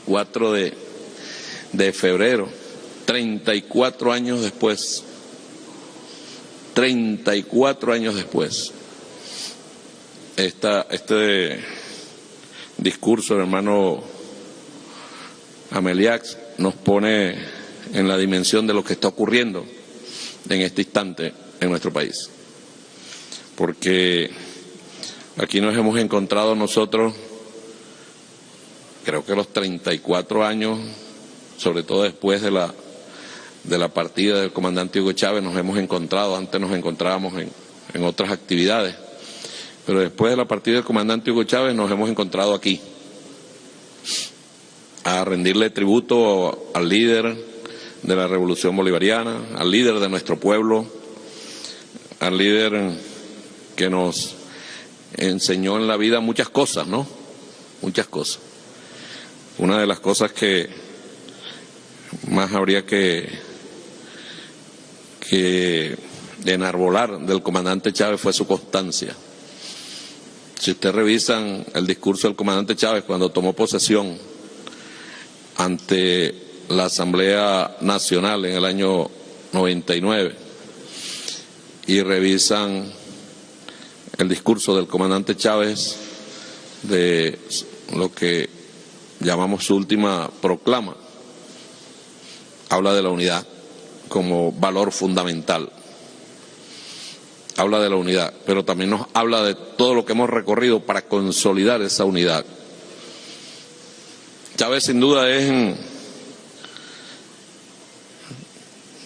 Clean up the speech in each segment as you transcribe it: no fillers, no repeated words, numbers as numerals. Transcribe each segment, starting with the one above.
24 de febrero, 34 años después. 34 años después. Este discurso del hermano Ameliax nos pone en la dimensión de lo que está ocurriendo en este instante en nuestro país. Porque aquí nos hemos encontrado nosotros, creo que los 34 años, sobre todo después de la partida del comandante Hugo Chávez, nos hemos encontrado, antes nos encontrábamos en otras actividades, pero después de la partida del comandante Hugo Chávez nos hemos encontrado aquí, a rendirle tributo al líder de la Revolución Bolivariana, al líder de nuestro pueblo, al líder que nos enseñó en la vida muchas cosas, ¿no? Muchas cosas. Una de las cosas que más habría que enarbolar del comandante Chávez fue su constancia. Si ustedes revisan el discurso del comandante Chávez cuando tomó posesión ante la Asamblea Nacional en el año 99 y revisan el discurso del comandante Chávez de lo que llamamos su última proclama, habla de la unidad como valor fundamental. Habla de la unidad, pero también nos habla de todo lo que hemos recorrido para consolidar esa unidad. Chávez sin duda es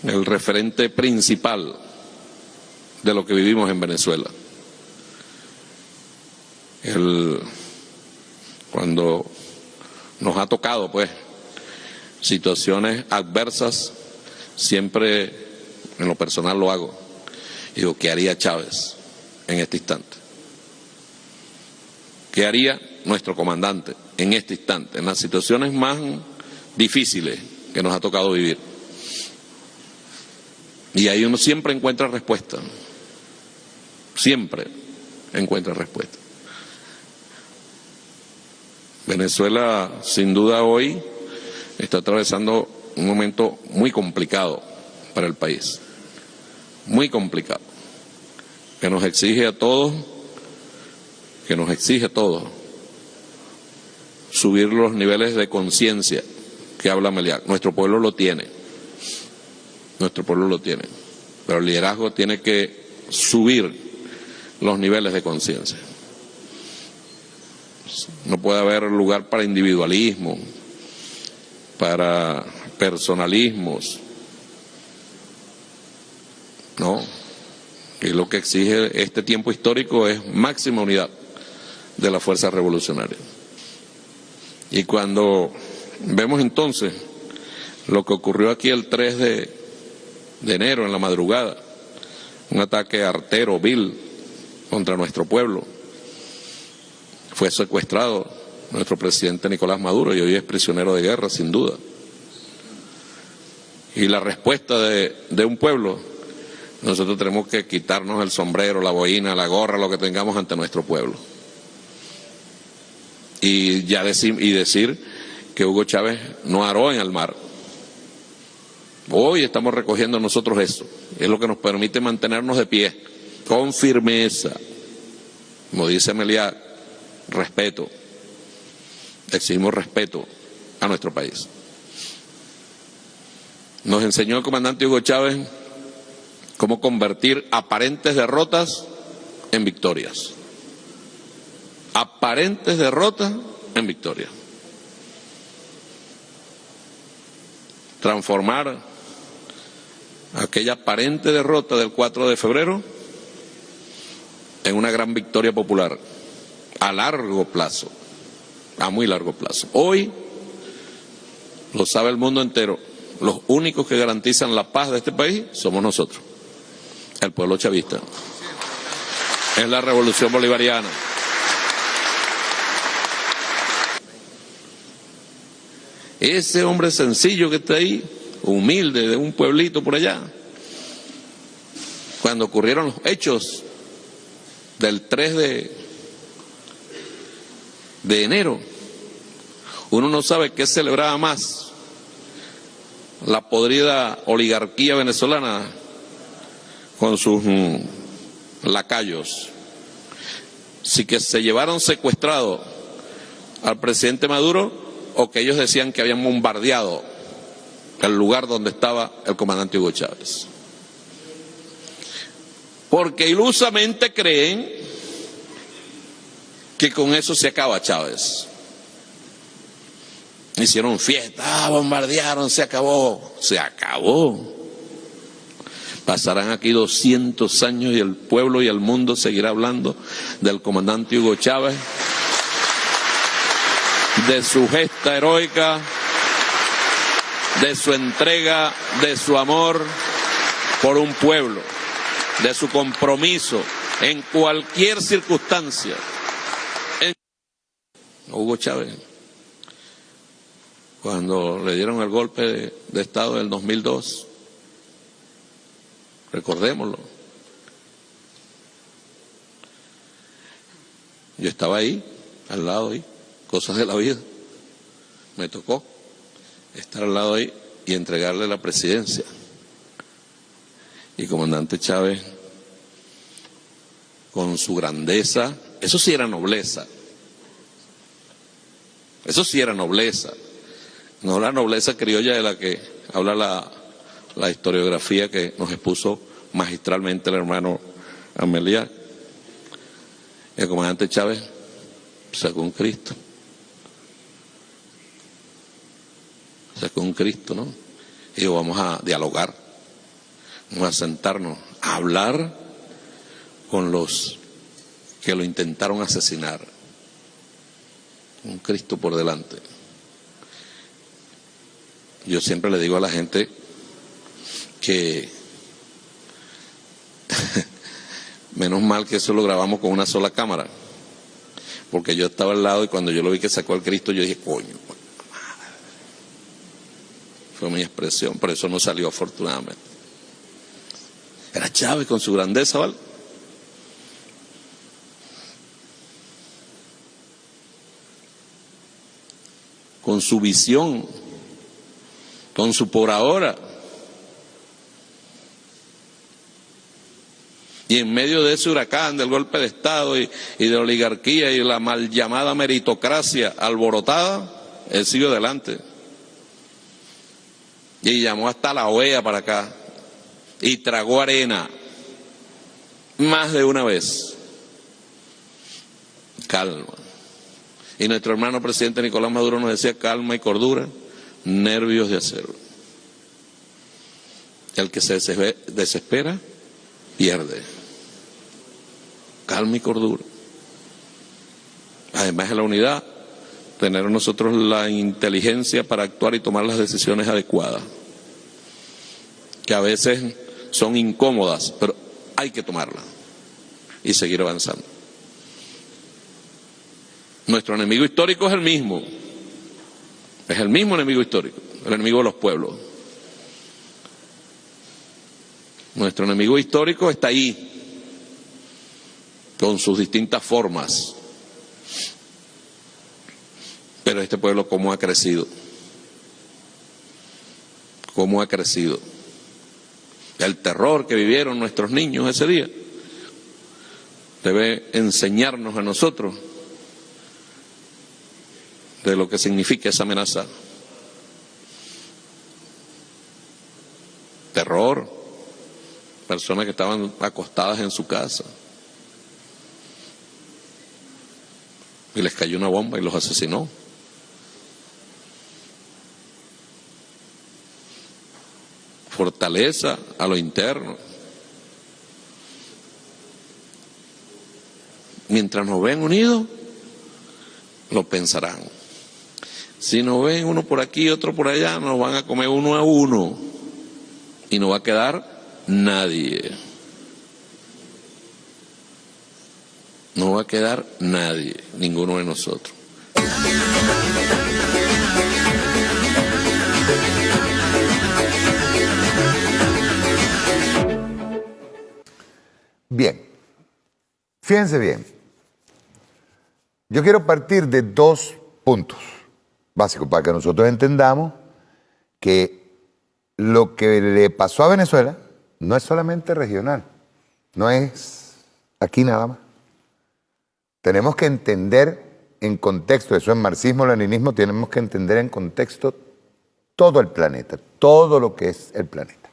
el referente principal de lo que vivimos en Venezuela. Cuando nos ha tocado, pues, situaciones adversas, siempre en lo personal lo hago. Digo, ¿qué haría Chávez en este instante? ¿Qué haría nuestro comandante en este instante, en las situaciones más difíciles que nos ha tocado vivir? Y ahí uno siempre encuentra respuesta. Siempre encuentra respuesta. Venezuela, sin duda, hoy está atravesando un momento muy complicado para el país. Muy complicado. Que nos exige a todos, subir los niveles de conciencia que habla Ameliax. Nuestro pueblo lo tiene. Pero el liderazgo tiene que subir los niveles de conciencia. No puede haber lugar para individualismo, para personalismos. No, y lo que exige este tiempo histórico es máxima unidad de la fuerza revolucionaria. Y cuando vemos entonces lo que ocurrió aquí el 3 de enero en la madrugada, un ataque artero, vil, contra nuestro pueblo, fue secuestrado nuestro presidente Nicolás Maduro y hoy es prisionero de guerra, sin duda. Y la respuesta de un pueblo, nosotros tenemos que quitarnos el sombrero, la boina, la gorra, lo que tengamos ante nuestro pueblo. Y decir que Hugo Chávez no aró en el mar. Hoy estamos recogiendo nosotros eso. Es lo que nos permite mantenernos de pie, con firmeza. Como dice Ameliax, respeto. Exigimos respeto a nuestro país. Nos enseñó el comandante Hugo Chávez cómo convertir aparentes derrotas en victorias. Aparentes derrotas en victorias. Transformar aquella aparente derrota del 4 de febrero en una gran victoria popular a largo plazo, a muy largo plazo. Hoy, lo sabe el mundo entero, los únicos que garantizan la paz de este país somos nosotros, el pueblo chavista. Es la revolución bolivariana. Ese hombre sencillo que está ahí, humilde, de un pueblito por allá, cuando ocurrieron los hechos del 3 de enero, uno no sabe qué celebraba más, la podrida oligarquía venezolana con sus lacayos, si que se llevaron secuestrado al presidente Maduro o que ellos decían que habían bombardeado el lugar donde estaba el comandante Hugo Chávez. Porque ilusamente creen que con eso se acaba Chávez. Hicieron fiesta, bombardearon, se acabó. Se acabó. Pasarán aquí 200 años y el pueblo y el mundo seguirá hablando del comandante Hugo Chávez, de su gesta heroica, de su entrega, de su amor por un pueblo, de su compromiso en cualquier circunstancia. Hugo Chávez, cuando le dieron el golpe de Estado del 2002, recordémoslo, yo estaba ahí, al lado ahí, cosas de la vida, me tocó estar al lado ahí y entregarle la presidencia. Y comandante Chávez, con su grandeza, eso sí era nobleza, eso sí era nobleza, no la nobleza criolla de la que habla la historiografía que nos expuso magistralmente el hermano Amelia. El comandante Chávez sacó un Cristo, ¿no? Y dijo, vamos a dialogar, vamos a sentarnos, a hablar con los que lo intentaron asesinar. Un Cristo por delante. Yo siempre le digo a la gente que menos mal que eso lo grabamos con una sola cámara, porque yo estaba al lado y cuando yo lo vi que sacó al Cristo yo dije, coño, madre. Fue mi expresión, pero eso no salió afortunadamente. Era Chávez con su grandeza, ¿vale? Con su visión, con su por ahora. Y en medio de ese huracán del golpe de Estado y de la oligarquía y la mal llamada meritocracia alborotada, él siguió adelante. Y llamó hasta la OEA para acá y tragó arena más de una vez. Calma. Y nuestro hermano presidente Nicolás Maduro nos decía calma y cordura, nervios de acero. El que se desespera, pierde. Calma y cordura. Además de la unidad, tener nosotros la inteligencia para actuar y tomar las decisiones adecuadas, que a veces son incómodas, pero hay que tomarlas y seguir avanzando. Nuestro enemigo histórico es el mismo enemigo histórico, el enemigo de los pueblos. Nuestro enemigo histórico está ahí, con sus distintas formas. Pero este pueblo, ¿cómo ha crecido? ¿Cómo ha crecido? El terror que vivieron nuestros niños ese día debe enseñarnos a nosotros de lo que significa esa amenaza. Terror, personas que estaban acostadas en su casa y les cayó una bomba y los asesinó. Fortaleza a lo interno. Mientras nos ven unidos, lo pensarán. Si nos ven uno por aquí, otro por allá, nos van a comer uno a uno y no va a quedar nadie. No va a quedar nadie, ninguno de nosotros. Bien, fíjense bien. Yo quiero partir de dos puntos. básico para que nosotros entendamos que lo que le pasó a Venezuela no es solamente regional, no es aquí nada más. Tenemos que entender en contexto, eso es marxismo-leninismo, tenemos que entender en contexto todo el planeta, todo lo que es el planeta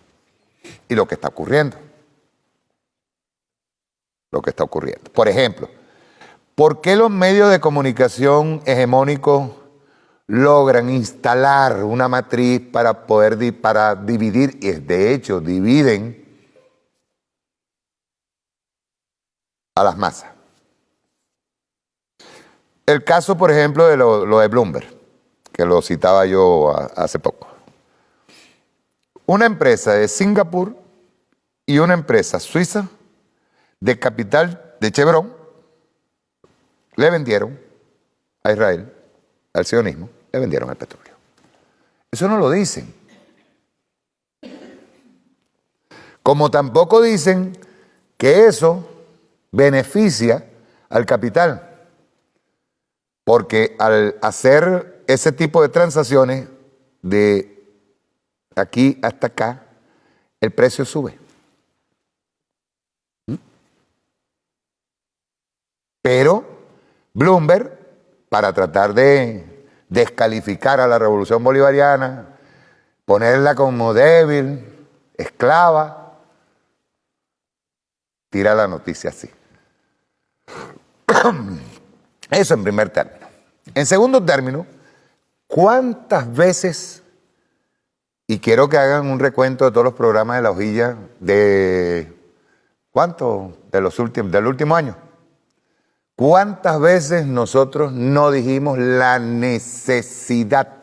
y lo que está ocurriendo. Lo que está ocurriendo. Por ejemplo, ¿por qué los medios de comunicación hegemónicos logran instalar una matriz para poder para dividir, y de hecho dividen a las masas? El caso, por ejemplo, de lo de Bloomberg, que lo citaba yo hace poco. Una empresa de Singapur y una empresa suiza de capital de Chevron le vendieron a Israel, al sionismo, le vendieron el petróleo. Eso no lo dicen. Como tampoco dicen que eso beneficia al capital. Porque al hacer ese tipo de transacciones de aquí hasta acá, el precio sube. Pero Bloomberg, para tratar de descalificar a la revolución bolivariana, ponerla como débil, esclava, tira la noticia así. Eso en primer término. En segundo término, ¿cuántas veces, y quiero que hagan un recuento de todos los programas de La Hojilla de, ¿cuánto? Del último año. ¿Cuántas veces nosotros no dijimos la necesidad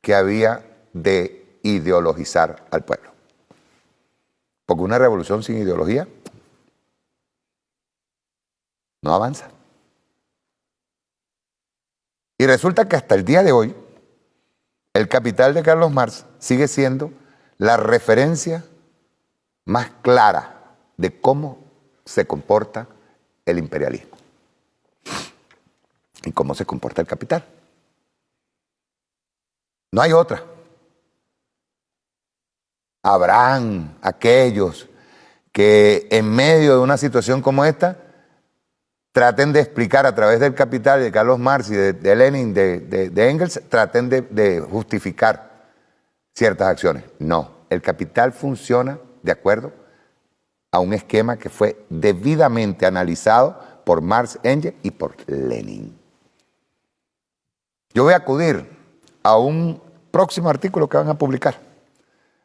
que había de ideologizar al pueblo? Porque una revolución sin ideología no avanza. Y resulta que hasta el día de hoy, el Capital de Carlos Marx sigue siendo la referencia más clara de cómo se comporta el imperialismo y cómo se comporta el capital. No hay otra. Habrán aquellos que en medio de una situación como esta traten de explicar a través del Capital de Carlos Marx y de Lenin, de Engels, traten de justificar ciertas acciones. No, el Capital funciona de acuerdo a un esquema que fue debidamente analizado por Marx, Engels y por Lenin. Yo voy a acudir a un próximo artículo que van a publicar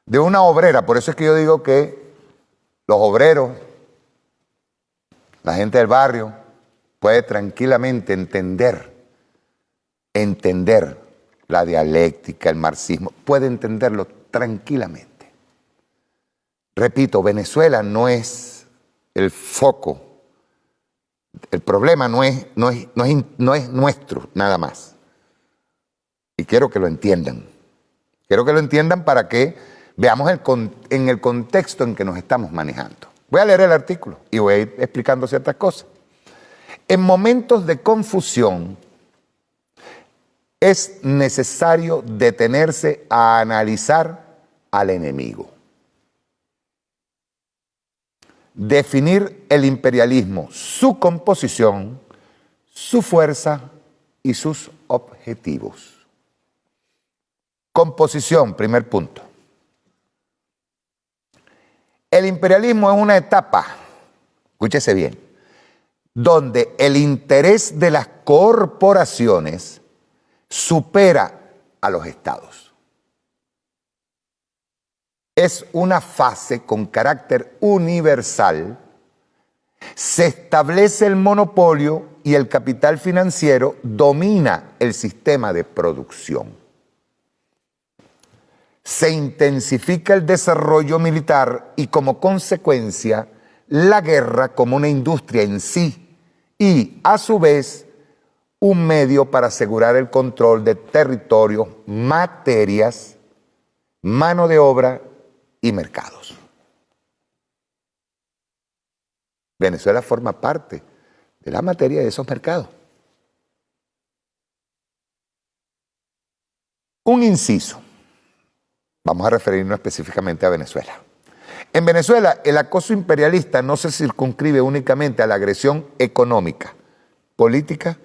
de una obrera, por eso es que yo digo que los obreros, la gente del barrio, puede tranquilamente entender la dialéctica, el marxismo, puede entenderlo tranquilamente. Repito, Venezuela no es el foco, el problema no es nuestro nada más. Y quiero que lo entiendan. Quiero que lo entiendan para que veamos en el contexto en que nos estamos manejando. Voy a leer el artículo y voy a ir explicando ciertas cosas. En momentos de confusión, es necesario detenerse a analizar al enemigo. Definir el imperialismo, su composición, su fuerza y sus objetivos. Composición, primer punto. El imperialismo es una etapa, escúchese bien, donde el interés de las corporaciones supera a los estados. Es una fase con carácter universal. Se establece el monopolio y el capital financiero domina el sistema de producción. Se intensifica el desarrollo militar y como consecuencia la guerra como una industria en sí y a su vez un medio para asegurar el control de territorios, materias, mano de obra y mercados. Venezuela forma parte de la materia de esos mercados. Un inciso. Vamos a referirnos específicamente a Venezuela. En Venezuela, el acoso imperialista no se circunscribe únicamente a la agresión económica, política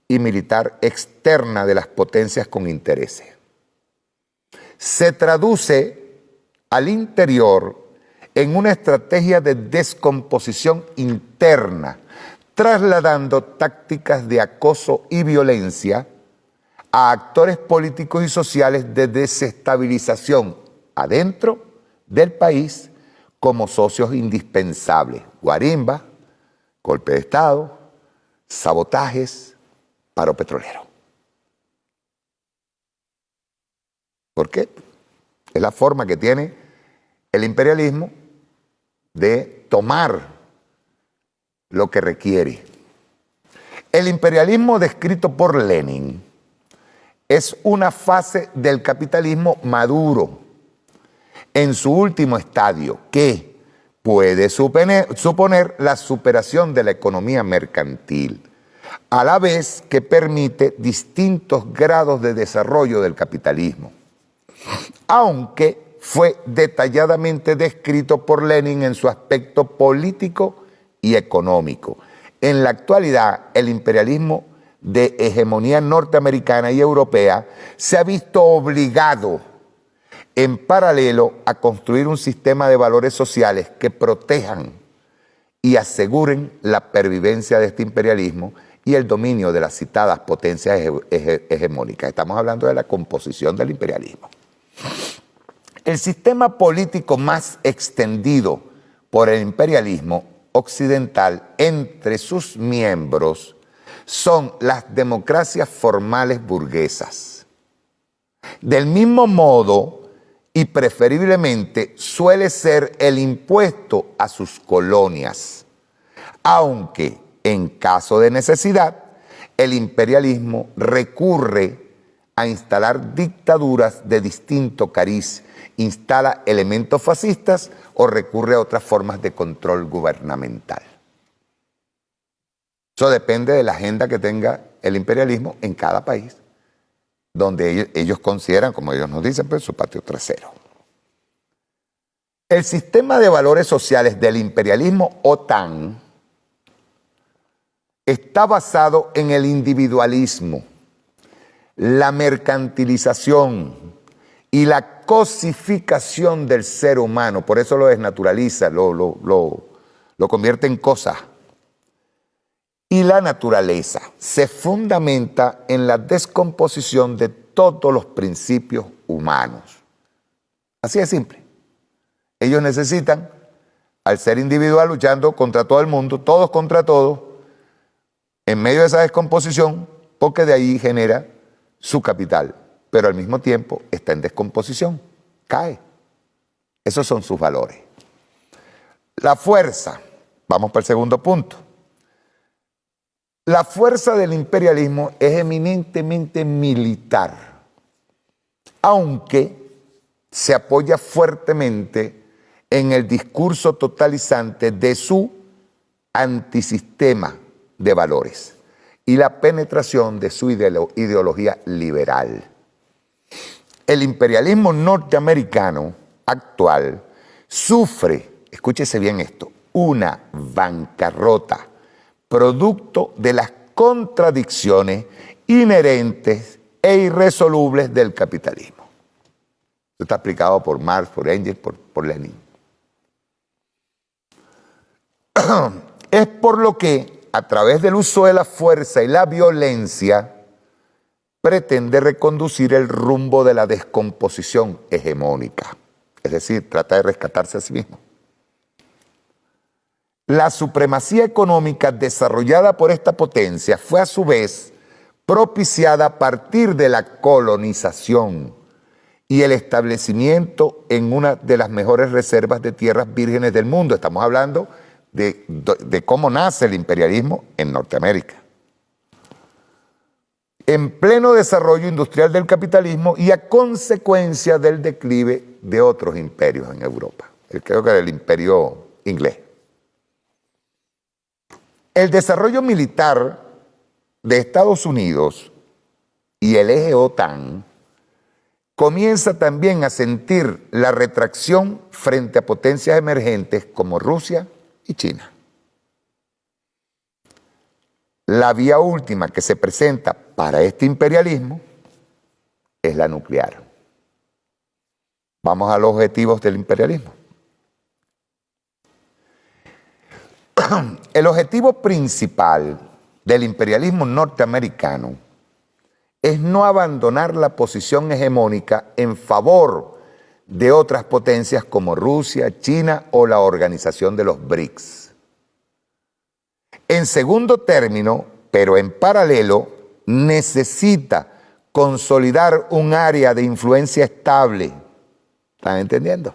y militar externa de las potencias con intereses. Se traduce al interior en una estrategia de descomposición interna, trasladando tácticas de acoso y violencia a actores políticos y sociales de desestabilización adentro del país como socios indispensables. Guarimba, golpe de Estado, sabotajes, paro petrolero. ¿Por qué? Es la forma que tiene el imperialismo de tomar lo que requiere. El imperialismo descrito por Lenin es una fase del capitalismo maduro en su último estadio que puede suponer la superación de la economía mercantil, a la vez que permite distintos grados de desarrollo del capitalismo, aunque fue detalladamente descrito por Lenin en su aspecto político y económico. En la actualidad, el imperialismo de hegemonía norteamericana y europea se ha visto obligado en paralelo a construir un sistema de valores sociales que protejan y aseguren la pervivencia de este imperialismo y el dominio de las citadas potencias hegemónicas. Estamos hablando de la composición del imperialismo. El sistema político más extendido por el imperialismo occidental entre sus miembros son las democracias formales burguesas. Del mismo modo y preferiblemente suele ser el impuesto a sus colonias, aunque en caso de necesidad el imperialismo recurre a instalar dictaduras de distinto cariz, instala elementos fascistas o recurre a otras formas de control gubernamental. Eso depende de la agenda que tenga el imperialismo en cada país, donde ellos consideran, como ellos nos dicen, pues, su patio trasero. El sistema de valores sociales del imperialismo OTAN está basado en el individualismo, la mercantilización y la cosificación del ser humano. Por eso lo desnaturaliza, lo convierte en cosa. Y la naturaleza se fundamenta en la descomposición de todos los principios humanos. Así de simple. Ellos necesitan, al ser individual luchando contra todo el mundo, todos contra todos, en medio de esa descomposición, porque de ahí genera su capital, pero al mismo tiempo está en descomposición, cae. Esos son sus valores. La fuerza, vamos para el segundo punto. La fuerza del imperialismo es eminentemente militar, aunque se apoya fuertemente en el discurso totalizante de su antisistema de valores y la penetración de su ideología liberal. El imperialismo norteamericano actual sufre, escúchese bien esto, una bancarrota producto de las contradicciones inherentes e irresolubles del capitalismo. Esto está explicado por Marx, por Engels, por Lenin. Es por lo que, a través del uso de la fuerza y la violencia, pretende reconducir el rumbo de la descomposición hegemónica. Es decir, trata de rescatarse a sí mismo. La supremacía económica desarrollada por esta potencia fue a su vez propiciada a partir de la colonización y el establecimiento en una de las mejores reservas de tierras vírgenes del mundo. Estamos hablando de cómo nace el imperialismo en Norteamérica. En pleno desarrollo industrial del capitalismo y a consecuencia del declive de otros imperios en Europa. Creo que el imperio inglés. El desarrollo militar de Estados Unidos y el eje OTAN comienza también a sentir la retracción frente a potencias emergentes como Rusia y China. La vía última que se presenta para este imperialismo es la nuclear. Vamos a los objetivos del imperialismo. El objetivo principal del imperialismo norteamericano es no abandonar la posición hegemónica en favor de otras potencias como Rusia, China o la organización de los BRICS. En segundo término, pero en paralelo, necesita consolidar un área de influencia estable. ¿Están entendiendo?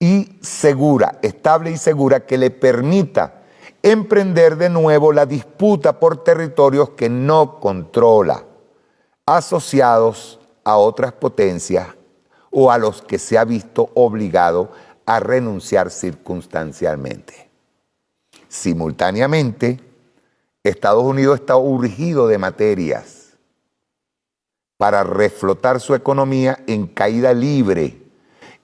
Y segura, estable y segura, que le permita emprender de nuevo la disputa por territorios que no controla, asociados a otras potencias o a los que se ha visto obligado a renunciar circunstancialmente. Simultáneamente, Estados Unidos está urgido de materias para reflotar su economía en caída libre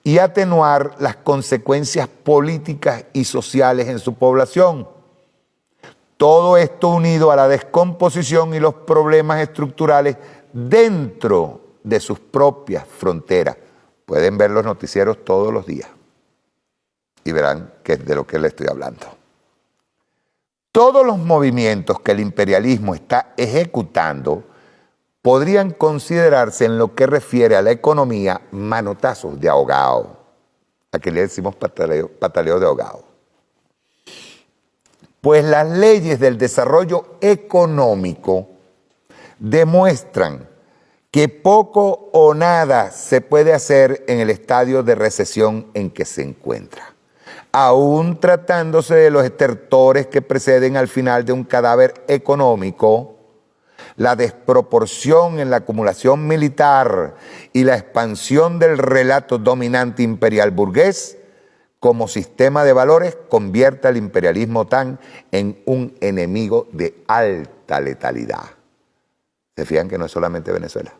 y atenuar las consecuencias políticas y sociales en su población. Todo esto unido a la descomposición y los problemas estructurales dentro de sus propias fronteras. Pueden ver los noticieros todos los días y verán que es de lo que les estoy hablando. Todos los movimientos que el imperialismo está ejecutando podrían considerarse en lo que refiere a la economía manotazos de ahogado. Aquí le decimos pataleo de ahogado. Pues las leyes del desarrollo económico demuestran que poco o nada se puede hacer en el estadio de recesión en que se encuentra, aún tratándose de los estertores que preceden al final de un cadáver económico. La desproporción en la acumulación militar y la expansión del relato dominante imperial burgués como sistema de valores convierte al imperialismo OTAN en un enemigo de alta letalidad. ¿Se fijan que no es solamente Venezuela?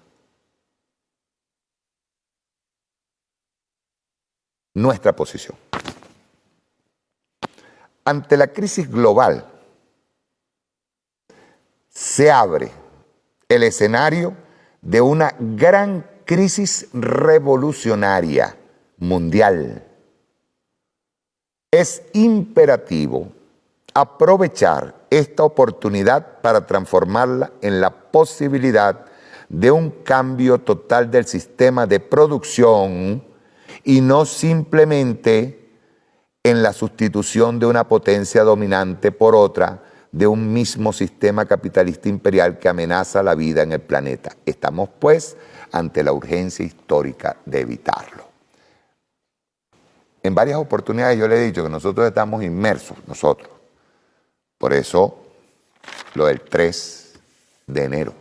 Nuestra posición. Ante la crisis global, se abre el escenario de una gran crisis revolucionaria mundial. Es imperativo aprovechar esta oportunidad para transformarla en la posibilidad de un cambio total del sistema de producción y no simplemente en la sustitución de una potencia dominante por otra de un mismo sistema capitalista imperial que amenaza la vida en el planeta. Estamos, pues, ante la urgencia histórica de evitarlo. En varias oportunidades yo le he dicho que nosotros estamos inmersos, nosotros. Por eso, lo del 3 de enero.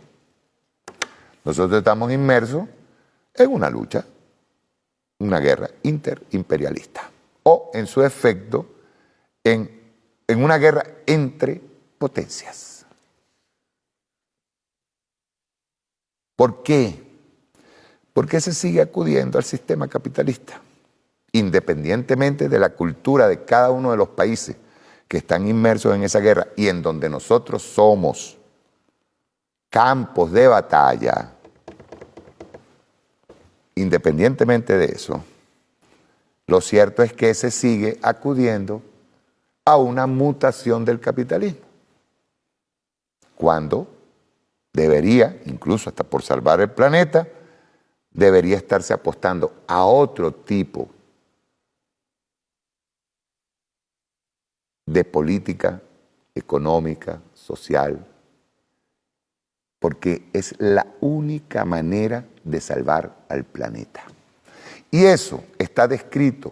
Nosotros estamos inmersos en una lucha, una guerra interimperialista. O, en su efecto, en una guerra entre potencias. ¿Por qué? ¿Por qué se sigue acudiendo al sistema capitalista? Independientemente de la cultura de cada uno de los países que están inmersos en esa guerra y en donde nosotros somos campos de batalla, independientemente de eso, lo cierto es que se sigue acudiendo a una mutación del capitalismo, cuando debería, incluso hasta por salvar el planeta, debería estarse apostando a otro tipo de política económica, social, porque es la única manera de salvar al planeta. Y eso está descrito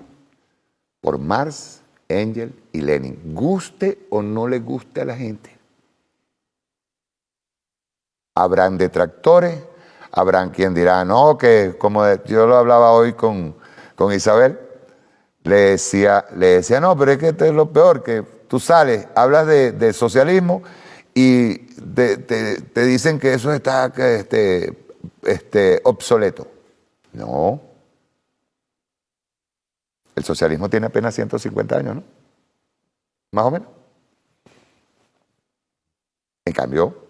por Marx, Engels y Lenin, guste o no le guste a la gente. Habrán detractores, habrán quien dirá, no, que como yo lo hablaba hoy con Isabel, le decía, no, pero es que esto es lo peor, que tú sales, hablas de socialismo y te dicen que eso está obsoleto. No. El socialismo tiene apenas 150 años, ¿no? Más o menos. En cambio,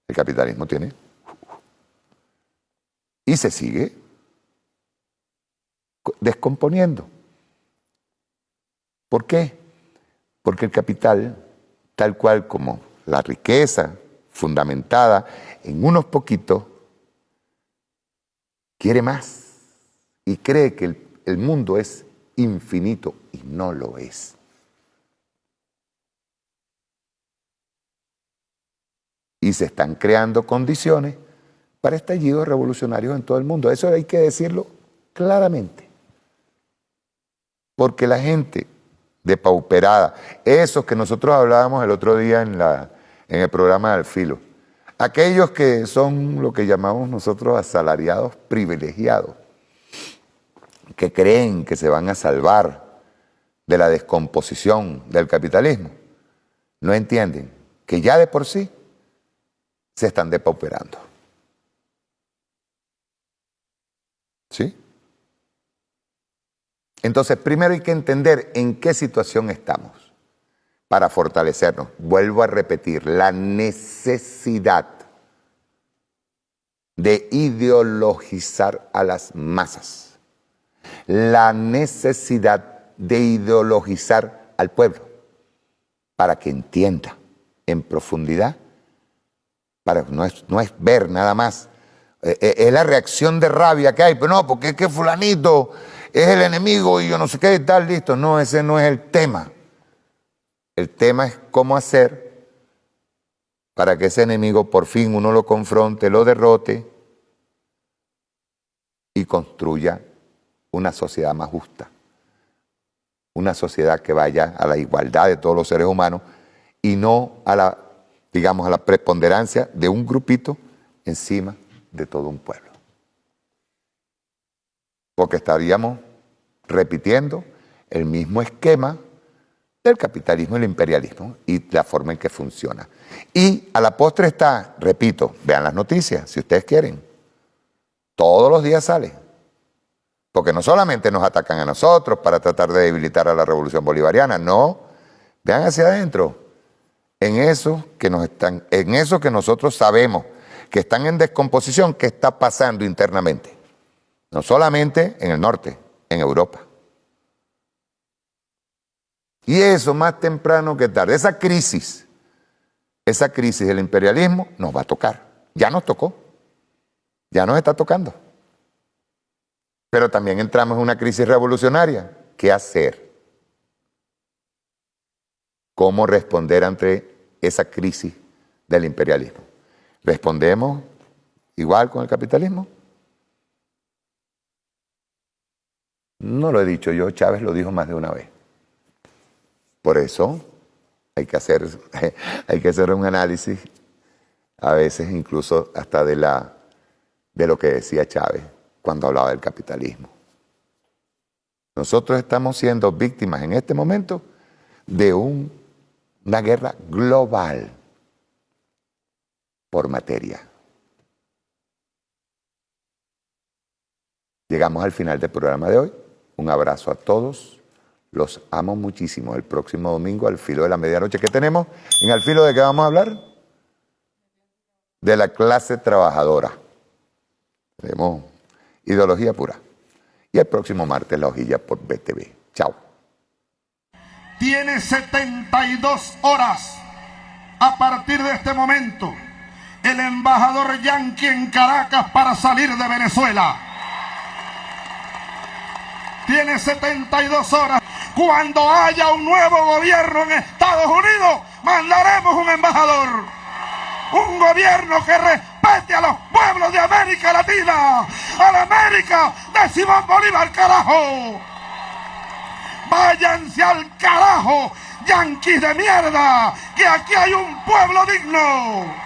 el capitalismo tiene. Y se sigue descomponiendo. ¿Por qué? Porque el capital, tal cual como la riqueza fundamentada en unos poquitos, quiere más y cree que el mundo es infinito y no lo es. Y se están creando condiciones para estallidos revolucionarios en todo el mundo. Eso hay que decirlo claramente. Porque la gente depauperada, esos que nosotros hablábamos el otro día en el programa de Al Filo, aquellos que son lo que llamamos nosotros asalariados privilegiados, que creen que se van a salvar de la descomposición del capitalismo, no entienden que ya de por sí se están depauperando. ¿Sí? Entonces, primero hay que entender en qué situación estamos para fortalecernos. Vuelvo a repetir, la necesidad de ideologizar a las masas, la necesidad de ideologizar al pueblo para que entienda en profundidad, no es ver nada más, es la reacción de rabia que hay, pero no, porque es que fulanito es el enemigo y yo no sé qué y tal, listo. No, ese no es el tema. El tema es cómo hacer para que ese enemigo por fin uno lo confronte, lo derrote y construya una sociedad más justa. Una sociedad que vaya a la igualdad de todos los seres humanos y no a la, digamos, a la preponderancia de un grupito encima de todo un pueblo. Porque estaríamos repitiendo el mismo esquema del capitalismo y el imperialismo y la forma en que funciona. Y a la postre está, repito, vean las noticias, si ustedes quieren. Todos los días sale. Porque no solamente nos atacan a nosotros para tratar de debilitar a la revolución bolivariana, no. Vean hacia adentro. En eso que nosotros sabemos que están en descomposición, ¿qué está pasando internamente? No solamente en el norte, en Europa. Y eso más temprano que tarde, esa crisis del imperialismo nos va a tocar. Ya nos tocó, ya nos está tocando. Pero también entramos en una crisis revolucionaria. ¿Qué hacer? ¿Cómo responder ante esa crisis del imperialismo? ¿Respondemos igual con el capitalismo? No lo he dicho yo, Chávez lo dijo más de una vez. Por eso hay que hacer un análisis, a veces incluso hasta de lo que decía Chávez cuando hablaba del capitalismo. Nosotros estamos siendo víctimas en este momento de una guerra global por materia. Llegamos al final del programa de hoy. Un abrazo a todos. Los amo muchísimo. El próximo domingo, al filo de la medianoche, ¿qué tenemos? ¿En Al Filo de qué vamos a hablar? De la clase trabajadora. Tenemos ideología pura. Y el próximo martes, La Hojilla por BTV. Chao. Tiene 72 horas a partir de este momento el embajador yanqui en Caracas para salir de Venezuela. Tiene 72 horas. Cuando haya un nuevo gobierno en Estados Unidos, mandaremos un embajador. Un gobierno que respete a los pueblos de América Latina. A la América de Simón Bolívar, carajo. Váyanse al carajo, yanquis de mierda, que aquí hay un pueblo digno.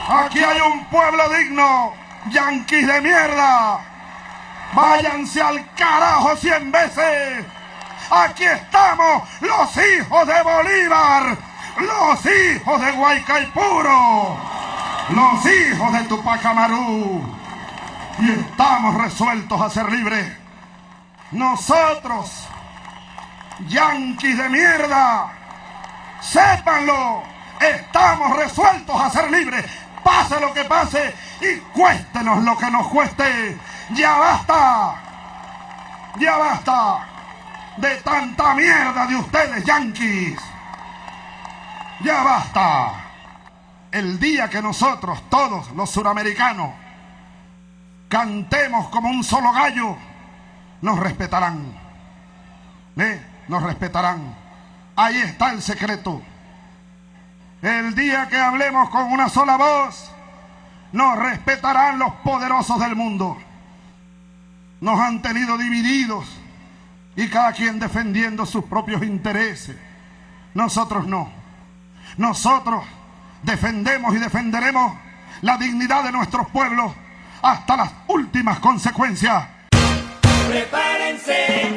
Aquí hay un pueblo digno, yanquis de mierda. Váyanse al carajo 100 veces. Aquí estamos los hijos de Bolívar, los hijos de Guaycaipuro, los hijos de Tupac Amaru. Y estamos resueltos a ser libres. Nosotros, yanquis de mierda, sépanlo, estamos resueltos a ser libres. Pase lo que pase y cuéstenos lo que nos cueste. Ya basta de tanta mierda de ustedes, yanquis. Ya basta. El día que nosotros, todos los suramericanos, cantemos como un solo gallo, nos respetarán. Nos respetarán. Ahí está el secreto. El día que hablemos con una sola voz, nos respetarán los poderosos del mundo. Nos han tenido divididos y cada quien defendiendo sus propios intereses. Nosotros no. Nosotros defendemos y defenderemos la dignidad de nuestros pueblos hasta las últimas consecuencias. Prepárense.